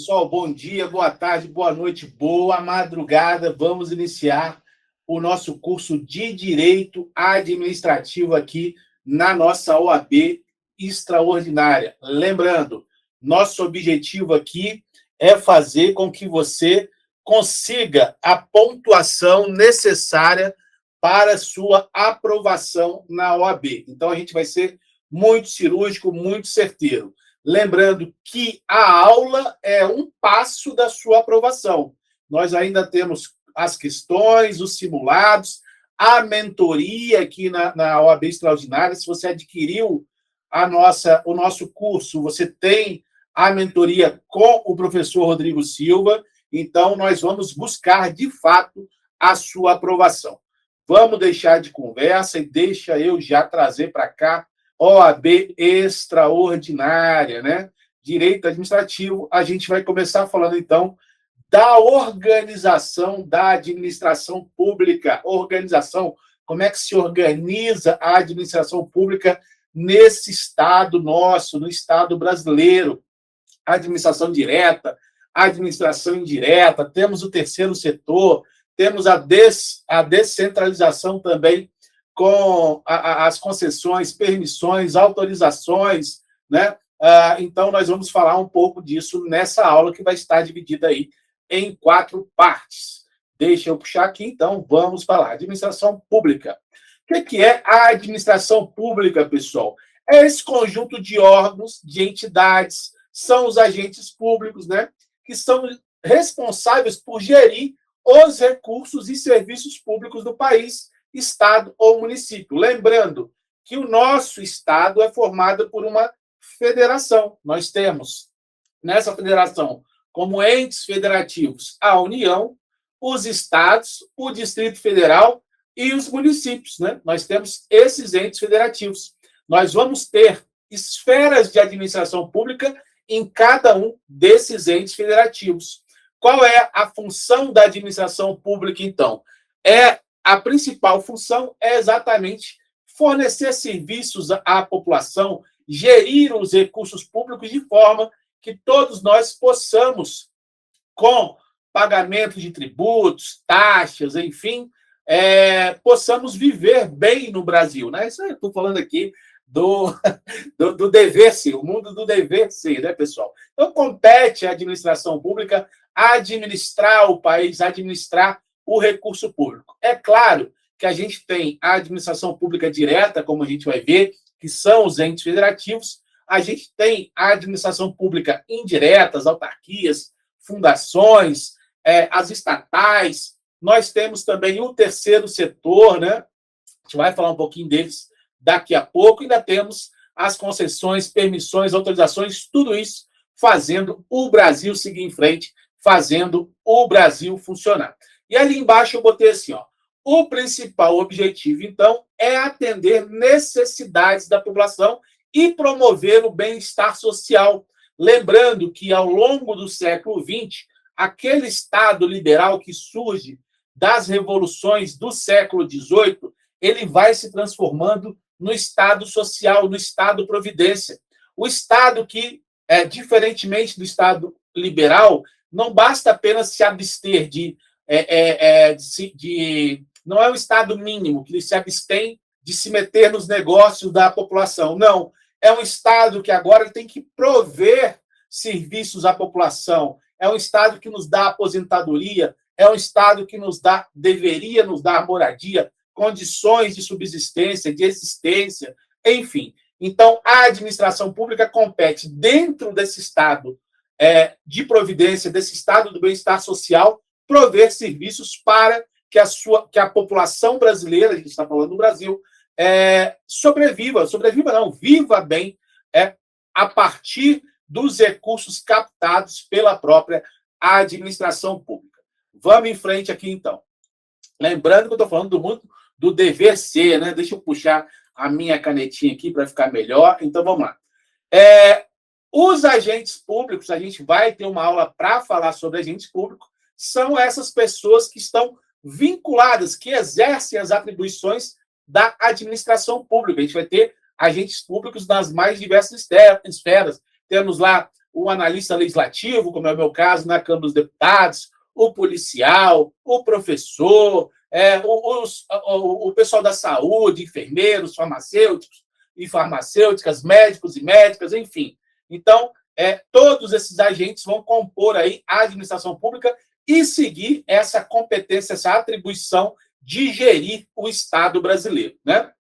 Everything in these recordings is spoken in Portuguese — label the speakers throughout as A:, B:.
A: Pessoal, bom dia, boa tarde, boa noite, boa madrugada. Vamos iniciar o nosso curso de Direito Administrativo aqui na nossa OAB Extraordinária. Lembrando, nosso objetivo aqui é fazer com que você consiga a pontuação necessária para sua aprovação na OAB. Então, a gente vai ser muito cirúrgico, muito certeiro. Lembrando que a aula é um passo da sua aprovação. Nós ainda temos as questões, os simulados, a mentoria aqui na OAB Extraordinária. Se você adquiriu o nosso curso, você tem a mentoria com o professor Rodrigo Silva. Então, nós vamos buscar, de fato, a sua aprovação. Vamos deixar de conversa e deixa eu já trazer para cá OAB Extraordinária, né? Direito Administrativo. A gente vai começar falando, então, da organização da administração pública. Organização, como é que se organiza a administração pública nesse Estado nosso, no Estado brasileiro? Administração direta, administração indireta, temos o terceiro setor, temos a descentralização também, com as concessões, permissões, autorizações, né? Então, nós vamos falar um pouco disso nessa aula, que vai estar dividida aí em 4 partes. Deixa eu puxar aqui, então, vamos falar. Administração pública. O que é a administração pública, pessoal? É esse conjunto de órgãos, de entidades, são os agentes públicos, né? Que são responsáveis por gerir os recursos e serviços públicos do país, Estado ou município. Lembrando que o nosso Estado é formado por uma federação. Nós temos, nessa federação, como entes federativos, a União, os Estados, o Distrito Federal e os municípios, né? Nós temos esses entes federativos. Nós vamos ter esferas de administração pública em cada um desses entes federativos. Qual é a função da administração pública, então? A principal função é exatamente fornecer serviços à população, gerir os recursos públicos de forma que todos nós possamos, com pagamento de tributos, taxas, enfim, possamos viver bem no Brasil, né? Isso eu estou falando aqui do dever ser, o mundo do dever ser, né, pessoal? Então, compete à administração pública administrar o país, administrar o recurso público. É claro que a gente tem a administração pública direta, como a gente vai ver, que são os entes federativos. A gente tem a administração pública indireta, as autarquias, fundações, as estatais. Nós temos também o terceiro setor, né? A gente vai falar um pouquinho deles daqui a pouco. Ainda temos as concessões, permissões, autorizações, tudo isso fazendo o Brasil seguir em frente, fazendo o Brasil funcionar. E ali embaixo eu botei assim, ó, o principal objetivo, então, é atender necessidades da população e promover o bem-estar social. Lembrando que, ao longo do século XX, aquele Estado liberal que surge das revoluções do século XVIII, ele vai se transformando no Estado social, no Estado providência. O Estado que, diferentemente do Estado liberal, não basta apenas se abster não é um Estado mínimo, que ele se abstém de se meter nos negócios da população. Não. É um Estado que agora tem que prover serviços à população. É um Estado que nos dá aposentadoria. É um Estado que deveria nos dar moradia, condições de subsistência, de existência, enfim. Então, a administração pública compete dentro desse Estado de providência, desse Estado do bem-estar social, prover serviços para que a população brasileira, a gente está falando do Brasil, sobreviva não, viva bem, a partir dos recursos captados pela própria administração pública. Vamos em frente aqui, então. Lembrando que eu estou falando do mundo do dever ser, né? Deixa eu puxar a minha canetinha aqui para ficar melhor. Então, vamos lá. Os agentes públicos, a gente vai ter uma aula para falar sobre agentes públicos, são essas pessoas que estão vinculadas, que exercem as atribuições da administração pública. A gente vai ter agentes públicos nas mais diversas esferas. Temos lá o analista legislativo, como é o meu caso, na Câmara dos Deputados, o policial, o professor, o pessoal da saúde, enfermeiros, farmacêuticos e farmacêuticas, médicos e médicas, enfim. Então, todos esses agentes vão compor aí a administração pública e seguir essa competência, essa atribuição de gerir o Estado brasileiro, né?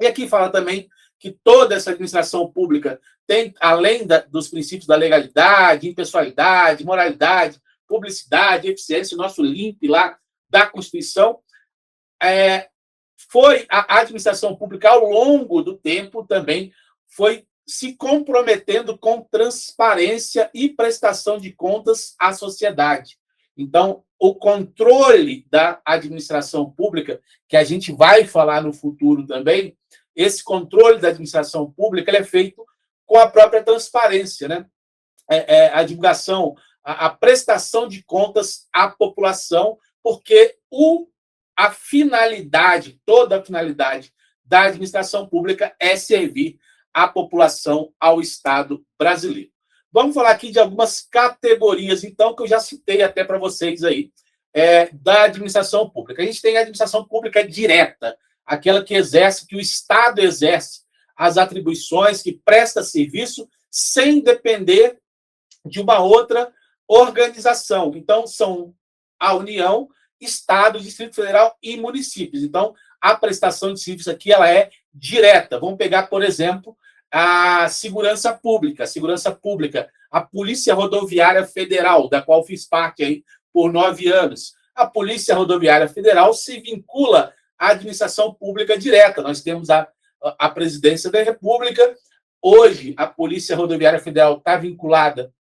A: E aqui fala também que toda essa administração pública tem, além dos princípios da legalidade, impessoalidade, moralidade, publicidade, eficiência, o nosso LIMP lá da Constituição, foi a administração pública, ao longo do tempo, também foi se comprometendo com transparência e prestação de contas à sociedade. Então, o controle da administração pública, que a gente vai falar no futuro também, esse controle da administração pública ele é feito com a própria transparência, né? A divulgação, a prestação de contas à população, porque a finalidade, toda a finalidade da administração pública é servir à população, ao Estado brasileiro. Vamos falar aqui de algumas categorias, então, que eu já citei até para vocês aí, da administração pública. A gente tem a administração pública direta, aquela que o Estado exerce as atribuições, que presta serviço sem depender de uma outra organização. Então, são a União, Estado, Distrito Federal e municípios. Então, a prestação de serviço aqui ela é direta. Vamos pegar, por exemplo, a segurança pública. A Polícia Rodoviária Federal, da qual fiz parte aí por 9 anos. A Polícia Rodoviária Federal se vincula à administração pública direta. Nós temos a Presidência da República. Hoje, a Polícia Rodoviária Federal está vinculada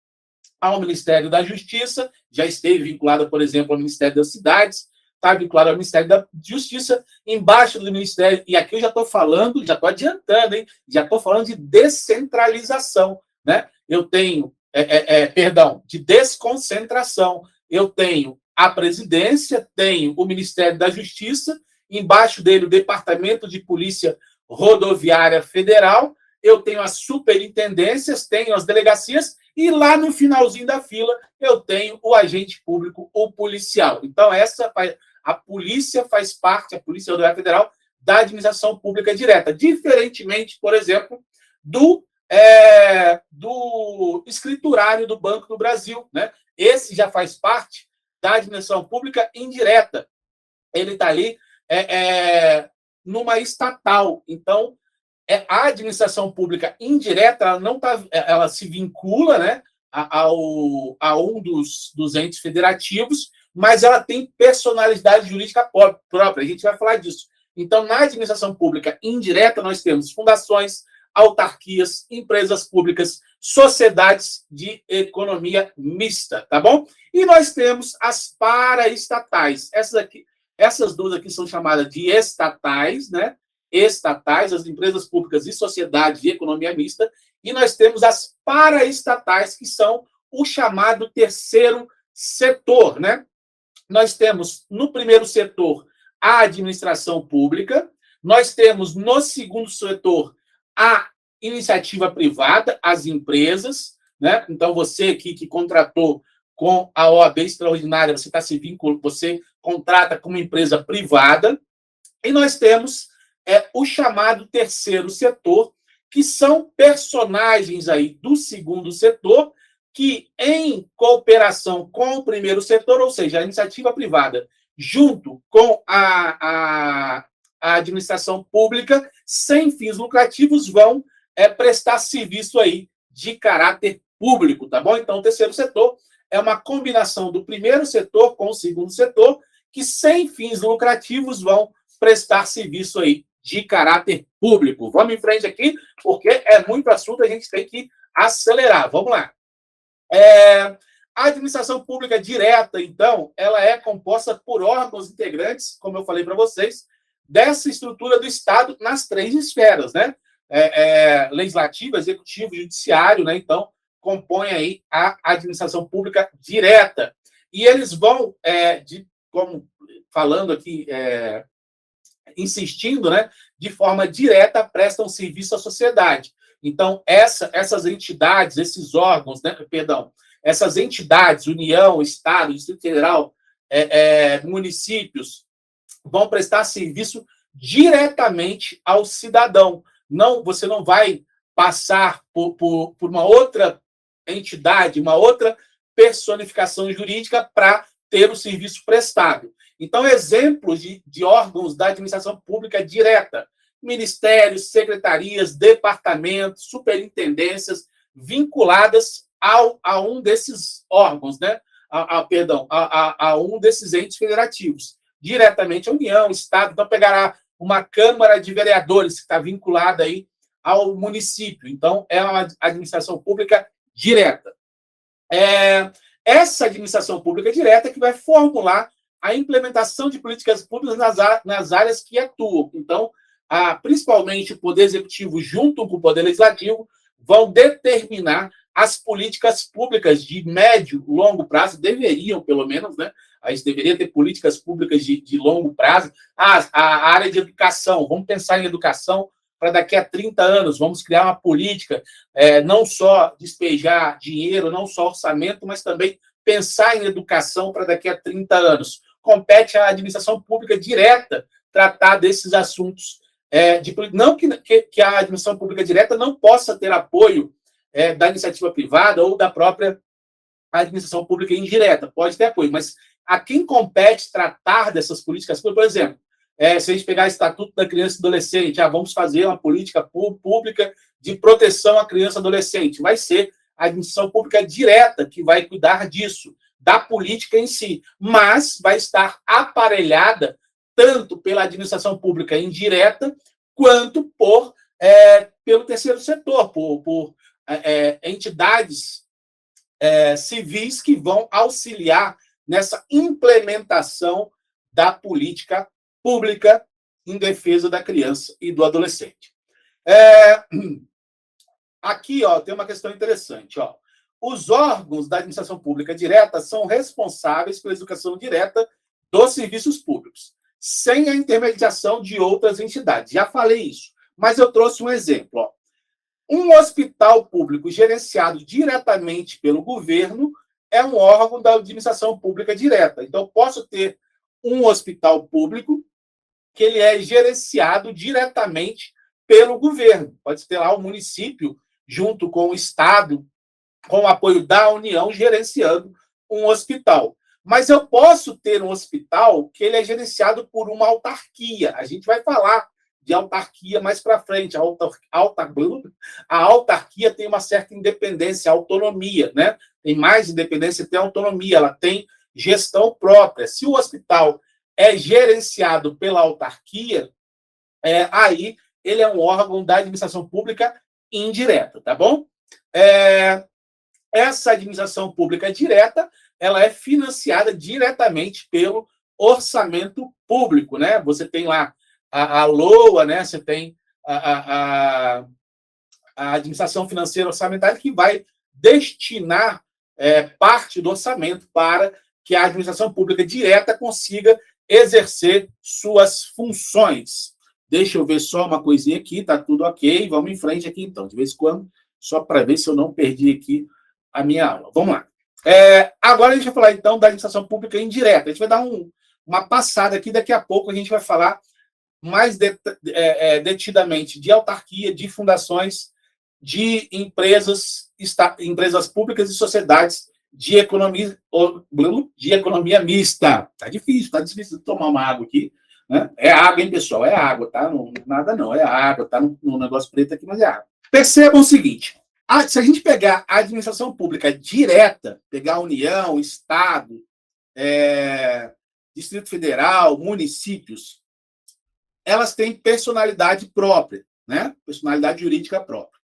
A: ao Ministério da Justiça, já esteve vinculada, por exemplo, ao Ministério das Cidades, está vinculada ao Ministério da Justiça, embaixo do Ministério, e aqui eu já estou falando, já estou adiantando, hein? Já estou falando de descentralização, né? Eu tenho, de desconcentração, eu tenho a Presidência, tenho o Ministério da Justiça, embaixo dele o Departamento de Polícia Rodoviária Federal, eu tenho as superintendências, tenho as delegacias, e lá no finalzinho da fila eu tenho o agente público, o policial. Então, a polícia faz parte, a Polícia Rodoviária Federal, da administração pública direta, diferentemente, por exemplo, do escriturário do Banco do Brasil, né? Esse já faz parte da administração pública indireta. Ele está ali numa estatal. Então, a administração pública indireta ela se vincula, né, a um dos entes federativos, mas ela tem personalidade jurídica própria. A gente vai falar disso. Então, na administração pública indireta, nós temos fundações, autarquias, empresas públicas, sociedades de economia mista, tá bom? E nós temos as paraestatais. Essas duas aqui são chamadas de estatais, né? Estatais, as empresas públicas e sociedades de economia mista, e nós temos as paraestatais, que são o chamado terceiro setor, né? Nós temos, no primeiro setor, a administração pública, nós temos, no segundo setor, a iniciativa privada, as empresas, né? Então, você aqui que contratou com a OAB Extraordinária, você contrata com uma empresa privada, e nós temos o chamado terceiro setor, que são personagens aí do segundo setor, que em cooperação com o primeiro setor, ou seja, a iniciativa privada, junto com a administração pública, sem fins lucrativos, vão prestar serviço aí de caráter público, tá bom? Então, o terceiro setor é uma combinação do primeiro setor com o segundo setor, que sem fins lucrativos vão prestar serviço aí de caráter público. Vamos em frente aqui, porque é muito assunto, a gente tem que acelerar. Vamos lá. A administração pública direta, então, ela é composta por órgãos integrantes, como eu falei para vocês, dessa estrutura do Estado nas 3 esferas, né? Legislativo, executivo, judiciário, né? Então, compõe aí a administração pública direta. E eles vão, como falando aqui, insistindo, né, de forma direta, prestam serviço à sociedade. Então, essas entidades, esses órgãos, né, perdão, essas entidades, União, Estado, Distrito Federal, municípios, vão prestar serviço diretamente ao cidadão. Não, você não vai passar por uma outra entidade, uma outra personificação jurídica para ter o serviço prestado. Então, exemplos de órgãos da administração pública direta: ministérios, secretarias, departamentos, superintendências vinculadas a um desses órgãos, né? A um desses entes federativos, diretamente à União, Estado. Então, pegará uma Câmara de Vereadores, que está vinculada aí ao município. Então, é uma administração pública direta. Essa administração pública direta que vai formular a implementação de políticas públicas nas áreas que atuam. Então, principalmente o Poder Executivo, junto com o Poder Legislativo, vão determinar as políticas públicas de médio e longo prazo, deveriam, pelo menos, né? A gente deveria ter políticas públicas de longo prazo. A área de educação, vamos pensar em educação para daqui a 30 anos, vamos criar uma política, não só despejar dinheiro, não só orçamento, mas também pensar em educação para daqui a 30 anos. Compete à administração pública direta tratar desses assuntos. Não que a administração pública direta não possa ter apoio da iniciativa privada ou da própria administração pública indireta, pode ter apoio, mas a quem compete tratar dessas políticas públicas, por exemplo, se a gente pegar o Estatuto da Criança e Adolescente, vamos fazer uma política pública de proteção à criança e adolescente, vai ser a administração pública direta que vai cuidar disso, da política em si, mas vai estar aparelhada tanto pela administração pública indireta quanto pelo terceiro setor, por entidades civis que vão auxiliar nessa implementação da política pública em defesa da criança e do adolescente. Aqui, tem uma questão interessante. Os órgãos da administração pública direta são responsáveis pela execução direta dos serviços públicos, sem a intermediação de outras entidades. Já falei isso, mas eu trouxe um exemplo. Um hospital público gerenciado diretamente pelo governo é um órgão da administração pública direta. Então, posso ter um hospital público que ele é gerenciado diretamente pelo governo. Pode ter lá o município, junto com o Estado, com o apoio da União, gerenciando um hospital. Mas eu posso ter um hospital que ele é gerenciado por uma autarquia. A gente vai falar de autarquia mais para frente. A autarquia tem uma certa independência, autonomia, né? Tem mais independência, tem autonomia, ela tem gestão própria. Se o hospital é gerenciado pela autarquia, aí ele é um órgão da administração pública indireta, tá bom? Essa administração pública direta, ela é financiada diretamente pelo orçamento público, né? Você tem lá a LOA, né? Você tem a administração financeira orçamentária que vai destinar parte do orçamento para que a administração pública direta consiga exercer suas funções. Deixa eu ver só uma coisinha aqui, tá tudo ok, vamos em frente aqui então, de vez em quando, só para ver se eu não perdi aqui a minha aula. Vamos lá. Agora a gente vai falar então da administração pública indireta. A gente vai dar uma passada aqui, daqui a pouco a gente vai falar mais detidamente de autarquia, de fundações, de empresas públicas e sociedades de economia mista. Tá difícil de tomar uma água aqui. Né? É água, hein, pessoal? É água, tá? Não, nada não, é água, tá no negócio preto aqui, mas é água. Percebam o seguinte, se a gente pegar a administração pública direta, pegar a União, Estado, Distrito Federal, municípios, elas têm personalidade própria, né? Personalidade jurídica própria.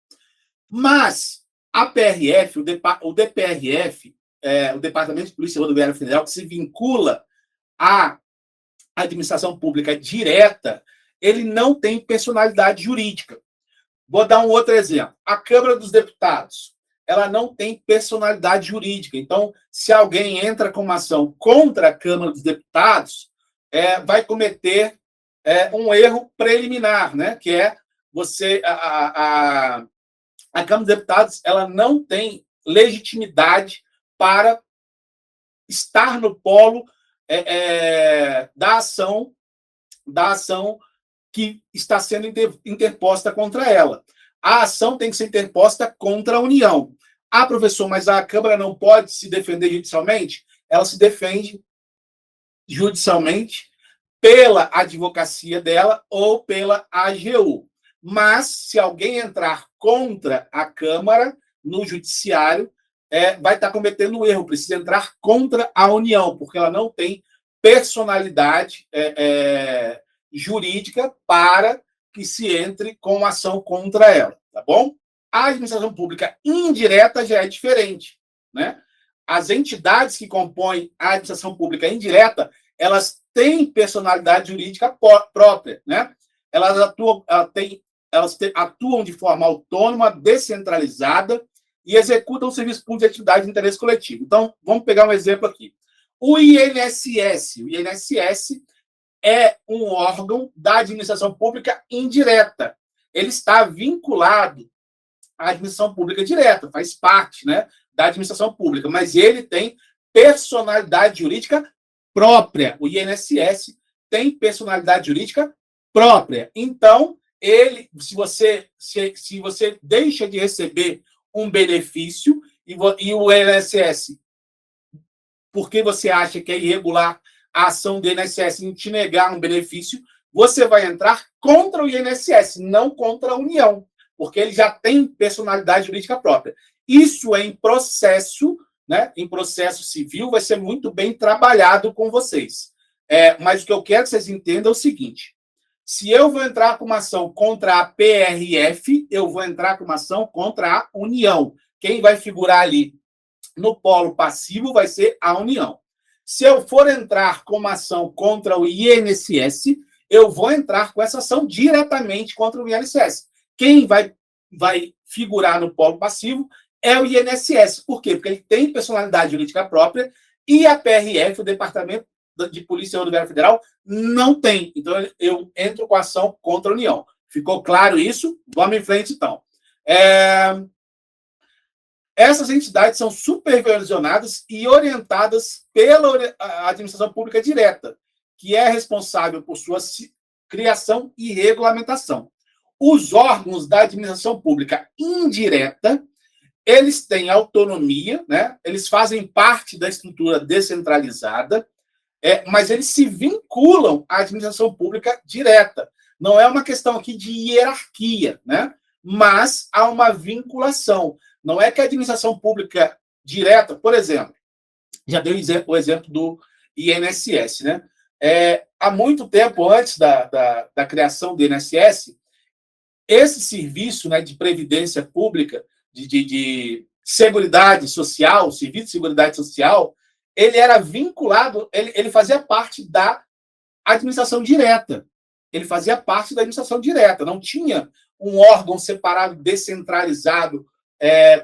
A: Mas a PRF, o DPRF, o Departamento de Polícia Rodoviária Federal, que se vincula à administração pública direta, ele não tem personalidade jurídica. Vou dar um outro exemplo. A Câmara dos Deputados, ela não tem personalidade jurídica. Então, se alguém entra com uma ação contra a Câmara dos Deputados, vai cometer um erro preliminar, né? Que é você a Câmara dos Deputados ela não tem legitimidade para estar no polo da ação que está sendo interposta contra ela. A ação tem que ser interposta contra a União. Ah, professor, mas a Câmara não pode se defender judicialmente? Ela se defende judicialmente pela advocacia dela ou pela AGU. Mas, se alguém entrar contra a Câmara no judiciário, vai estar cometendo um erro, precisa entrar contra a União, porque ela não tem personalidade jurídica para que se entre com ação contra ela, tá bom? A administração pública indireta já é diferente, né? As entidades que compõem a administração pública indireta, elas têm personalidade jurídica própria, né? Elas atuam de forma autônoma, descentralizada e executam o serviço público de atividade de interesse coletivo. Então, vamos pegar um exemplo aqui. O INSS. O INSS é um órgão da administração pública indireta. Ele está vinculado à administração pública direta, faz parte, né, da administração pública, mas ele tem personalidade jurídica própria. O INSS tem personalidade jurídica própria. Então, se você deixa de receber um benefício e o INSS, porque você acha que é irregular a ação do INSS em te negar um benefício, você vai entrar contra o INSS, não contra a União, porque ele já tem personalidade jurídica própria. Isso é em processo, né? Em processo civil, vai ser muito bem trabalhado com vocês. Mas o que eu quero que vocês entendam é o seguinte: se eu vou entrar com uma ação contra a PRF, eu vou entrar com uma ação contra a União. Quem vai figurar ali no polo passivo vai ser a União. Se eu for entrar com uma ação contra o INSS, eu vou entrar com essa ação diretamente contra o INSS. Quem vai figurar no polo passivo é o INSS. Por quê? Porque ele tem personalidade jurídica própria e a PRF, o Departamento de Polícia Rodoviária Federal, não tem. Então, eu entro com a ação contra a União. Ficou claro isso? Vamos em frente, então. Essas entidades são supervisionadas e orientadas pela administração pública direta, que é responsável por sua criação e regulamentação. Os órgãos da administração pública indireta, eles têm autonomia, né? Eles fazem parte da estrutura descentralizada, mas eles se vinculam à administração pública direta. Não é uma questão aqui de hierarquia, né? Mas há uma vinculação. Não é que a administração pública direta, por exemplo, já dei o exemplo do INSS, né? Há muito tempo antes da criação do INSS, esse serviço, né, de previdência pública, de seguridade social, serviço de seguridade social, ele era vinculado, ele fazia parte da administração direta. Ele fazia parte da administração direta, não tinha um órgão separado, descentralizado,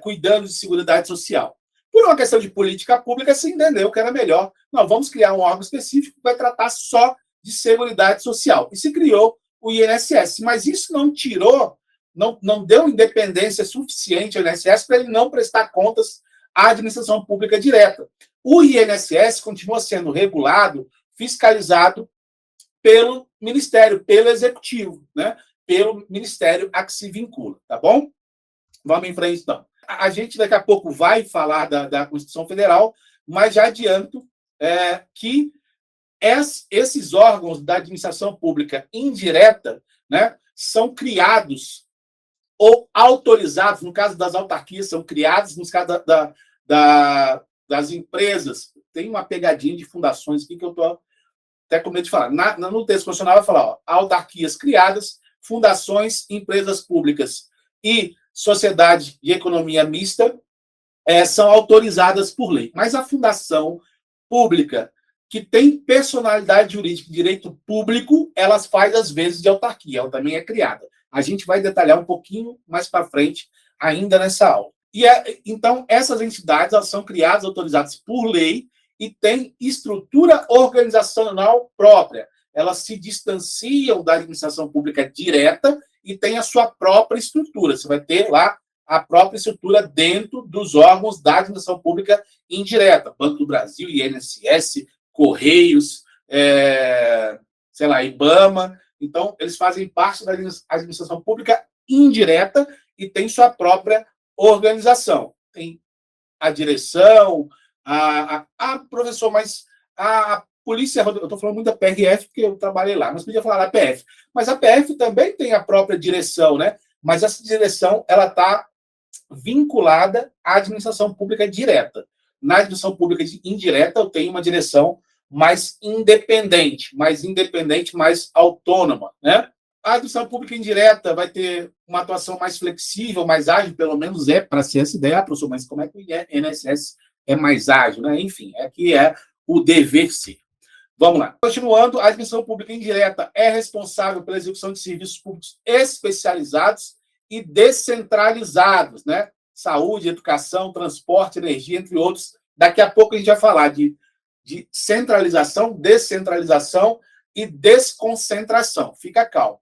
A: cuidando de seguridade social. Por uma questão de política pública, se entendeu que era melhor. Não, vamos criar um órgão específico que vai tratar só de seguridade social. E se criou o INSS. Mas isso não tirou, não deu independência suficiente ao INSS para ele não prestar contas à administração pública direta. O INSS continua sendo regulado, fiscalizado pelo Ministério, pelo Executivo, né? Pelo Ministério a que se vincula, tá bom? Vamos em frente, então. A gente daqui a pouco vai falar da Constituição Federal, mas já adianto que esses órgãos da administração pública indireta, né, são criados ou autorizados, no caso das autarquias, são criados, no caso das empresas. Tem uma pegadinha de fundações aqui que eu estou até com medo de falar. No texto constitucional vai falar, autarquias criadas, fundações, empresas públicas e sociedade de economia mista são autorizadas por lei. Mas a fundação pública, que tem personalidade jurídica e direito público, elas faz às vezes de autarquia, ela também é criada. A gente vai detalhar um pouquinho mais para frente ainda nessa aula. Então, essas entidades elas são criadas, autorizadas por lei e têm estrutura organizacional própria. Elas se distanciam da administração pública direta e têm a sua própria estrutura. Você vai ter lá a própria estrutura dentro dos órgãos da administração pública indireta, Banco do Brasil, INSS, Correios, sei lá, IBAMA. Então, eles fazem parte da administração pública indireta e tem sua própria organização. Tem a direção, professor, mas a polícia, eu estou falando muito da PRF, porque eu trabalhei lá, mas podia falar da PF. Mas a PF também tem a própria direção, né? Mas essa direção, ela está vinculada à administração pública direta. Na administração pública indireta, eu tenho uma direção mais independente, mais autônoma, né? A administração pública indireta vai ter uma atuação mais flexível, mais ágil, pelo menos para ser essa ideia, professor, mas como é que o INSS é mais ágil, né? Enfim, aqui é o dever ser. Vamos lá. Continuando, a administração pública indireta é responsável pela execução de serviços públicos especializados e descentralizados, né? Saúde, educação, transporte, energia, entre outros. Daqui a pouco a gente vai falar de centralização, descentralização e desconcentração. Fica calmo.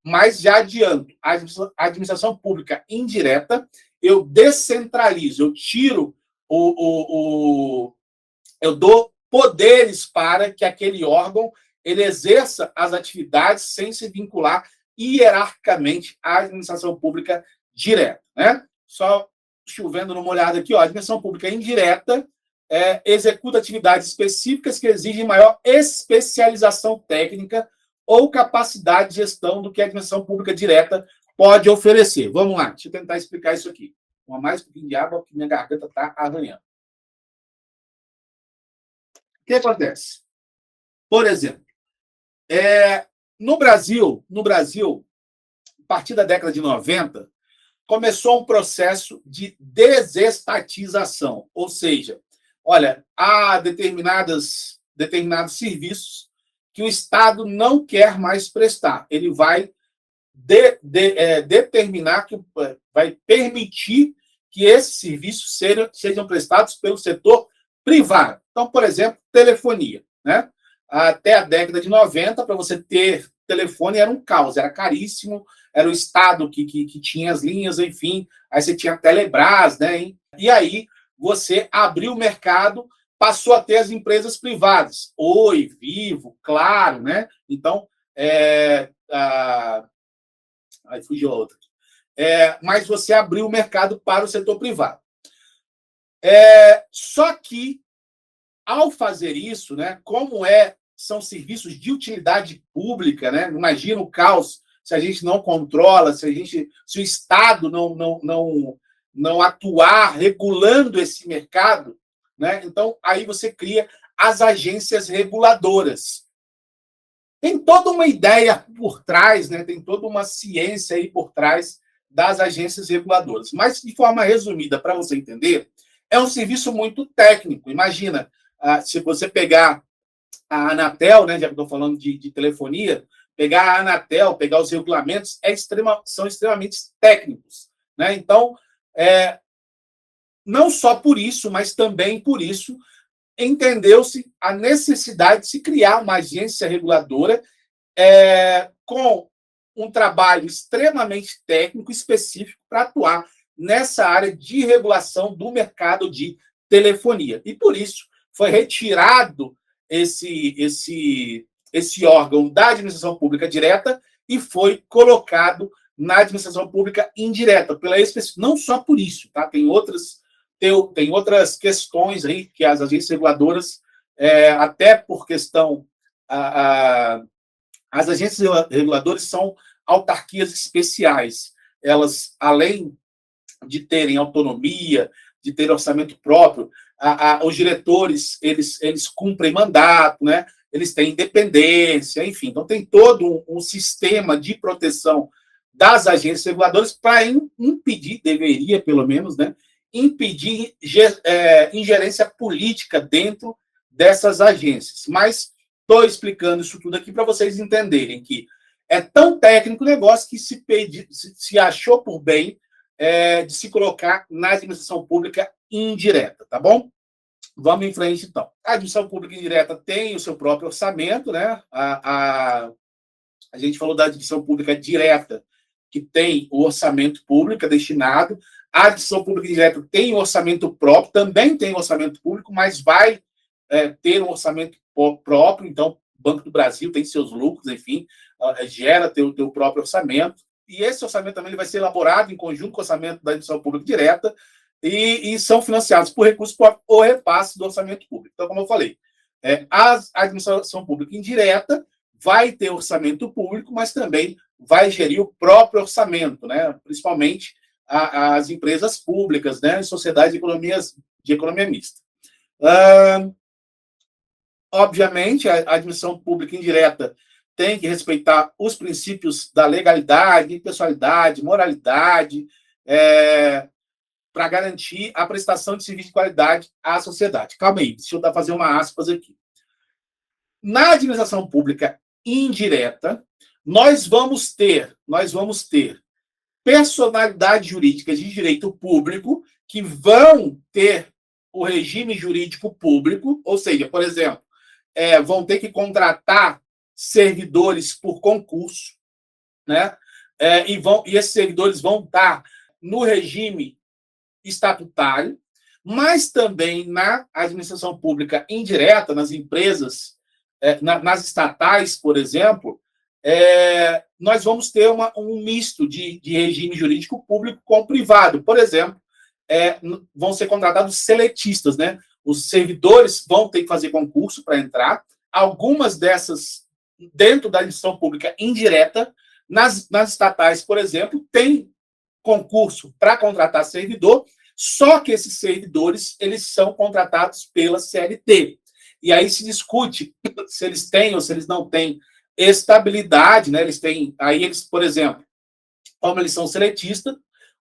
A: Mas já adianto, a administração pública indireta, eu descentralizo, eu tiro eu dou poderes para que aquele órgão ele exerça as atividades sem se vincular hierarquicamente à administração pública direta, né? Só chovendo numa olhada aqui, ó, a administração pública indireta executa atividades específicas que exigem maior especialização técnica ou capacidade de gestão do que a administração pública direta pode oferecer. Vamos lá, deixa eu tentar explicar isso aqui. Uma mais um pouquinho de água, porque minha garganta está arranhando. O que acontece? Por exemplo, no Brasil, a partir da década de 90, começou um processo de desestatização, ou seja, olha, há determinados serviços que o Estado não quer mais prestar. Ele vai determinar, vai permitir que esses serviços sejam prestados pelo setor privado. Então, por exemplo, telefonia, né? Até a década de 90, para você ter telefone era um caos, era caríssimo, era o Estado que tinha as linhas, enfim. Aí você tinha a Telebrás, né? E aí você abriu o mercado, passou a ter as empresas privadas, Oi, Vivo, Claro, né? Então, aí fugiu a outra. Mas você abriu o mercado para o setor privado. Só que, ao fazer isso, né, são serviços de utilidade pública, né? Imagina o caos se a gente não controla, se o Estado não atuar regulando esse mercado, né? Então, aí você cria as agências reguladoras. Tem toda uma ideia por trás, né? Tem toda uma ciência aí por trás das agências reguladoras. Mas, de forma resumida, para você entender, é um serviço muito técnico. Imagina, se você pegar a Anatel, né, já que estou falando de telefonia, pegar a Anatel, pegar os regulamentos, são extremamente técnicos, né? Então, não só por isso, mas também por isso, entendeu-se a necessidade de se criar uma agência reguladora com um trabalho extremamente técnico específico para atuar nessa área de regulação do mercado de telefonia. E por isso foi retirado esse órgão da administração pública direta e foi colocado na administração pública indireta, não só por isso, tá? Tem outras questões aí que as agências reguladoras, até por questão, as agências reguladoras são autarquias especiais. Elas, além de terem autonomia, de ter orçamento próprio, os diretores eles cumprem mandato, né? Eles têm independência, enfim. Então, tem todo um sistema de proteção das agências reguladoras para impedir, deveria pelo menos, né, impedir ingerência política dentro dessas agências. Mas estou explicando isso tudo aqui para vocês entenderem que é tão técnico o negócio que se achou por bem de se colocar na administração pública indireta, tá bom? Vamos em frente, então. A administração pública indireta tem o seu próprio orçamento, né? A gente falou da administração pública direta, que tem o orçamento público destinado. A administração pública indireta tem orçamento próprio, também tem orçamento público, mas vai ter um orçamento próprio. Então, o Banco do Brasil tem seus lucros, enfim, gera teu próprio orçamento. E esse orçamento também ele vai ser elaborado em conjunto com o orçamento da administração pública direta e são financiados por recursos ou repasse do orçamento público. Então, como eu falei, a administração pública indireta vai ter orçamento público, mas também vai gerir o próprio orçamento, né? Principalmente as empresas públicas, né? Sociedades de economia mista. Obviamente, a administração pública indireta tem que respeitar os princípios da legalidade, impessoalidade, moralidade, para garantir a prestação de serviço de qualidade à sociedade. Calma aí, deixa eu fazer uma aspas aqui. Na administração pública indireta, nós vamos ter personalidades jurídicas de direito público que vão ter o regime jurídico público, ou seja, por exemplo, vão ter que contratar servidores por concurso, né? E esses servidores vão estar no regime estatutário, mas também na administração pública indireta, nas empresas, nas estatais, por exemplo, nós vamos ter um misto de regime jurídico público com privado. Por exemplo, vão ser contratados seletistas, né? Os servidores vão ter que fazer concurso para entrar. Algumas dessas, dentro da administração pública indireta, nas estatais, por exemplo, tem concurso para contratar servidor, só que esses servidores eles são contratados pela CLT. E aí se discute se eles têm ou se eles não têm estabilidade, né? Eles, por exemplo, como eles são seletistas,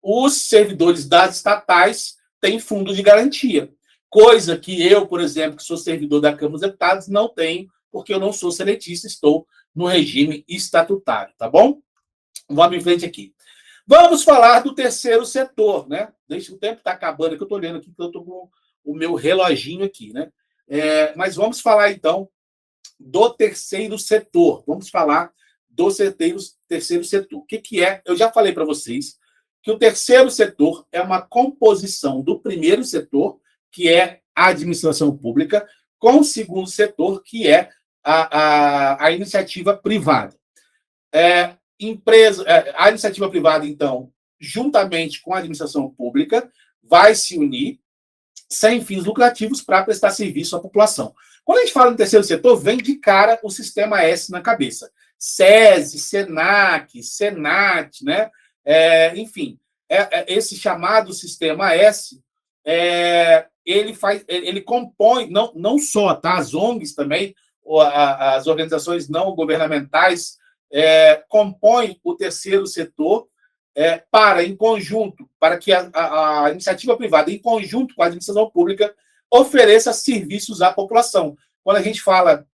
A: os servidores das estatais têm fundo de garantia, coisa que eu, por exemplo, que sou servidor da Câmara dos Deputados, não tenho, porque eu não sou seletista, estou no regime estatutário, tá bom? Vamos em frente aqui. Vamos falar do terceiro setor, né? Deixa o tempo está acabando, que eu estou olhando aqui, que eu estou com o meu reloginho aqui, né? Mas vamos falar, então, do terceiro setor. Vamos falar do terceiro setor. O que é? Eu já falei para vocês que o terceiro setor é uma composição do primeiro setor, que é a administração pública, com o segundo setor, que é a iniciativa privada. A iniciativa privada, então, juntamente com a administração pública, vai se unir sem fins lucrativos para prestar serviço à população. Quando a gente fala em terceiro setor, vem de cara o sistema S na cabeça. SESI, SENAC, SENAT, né? Enfim, esse chamado sistema S, ele compõe, não só, tá? As ONGs também, as organizações não governamentais, compõem o terceiro setor para que a iniciativa privada, em conjunto com a administração pública, ofereça serviços à população. Quando a gente fala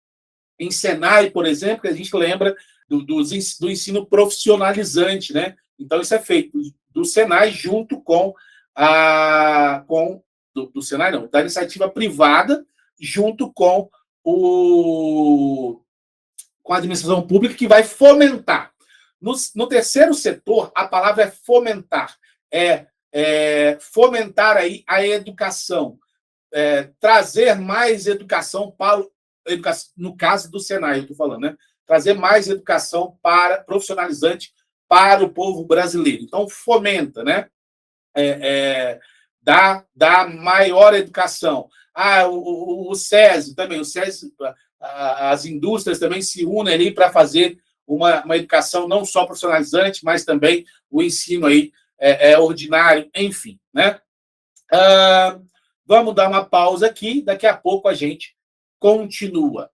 A: em Senai, por exemplo, a gente lembra do ensino profissionalizante, né? Então, isso é feito do Senai junto do Senai, não, da iniciativa privada, junto com a administração pública, que vai fomentar. No terceiro setor, a palavra é fomentar. Fomentar aí a educação. Trazer mais educação no caso do Senai, eu estou falando, né? Trazer mais educação profissionalizante para o povo brasileiro. Então, fomenta, né? Dá maior educação. O SESI também, as indústrias também se unem ali para fazer uma educação não só profissionalizante, mas também o ensino aí ordinário, enfim, né? Vamos dar uma pausa aqui, daqui a pouco a gente continua.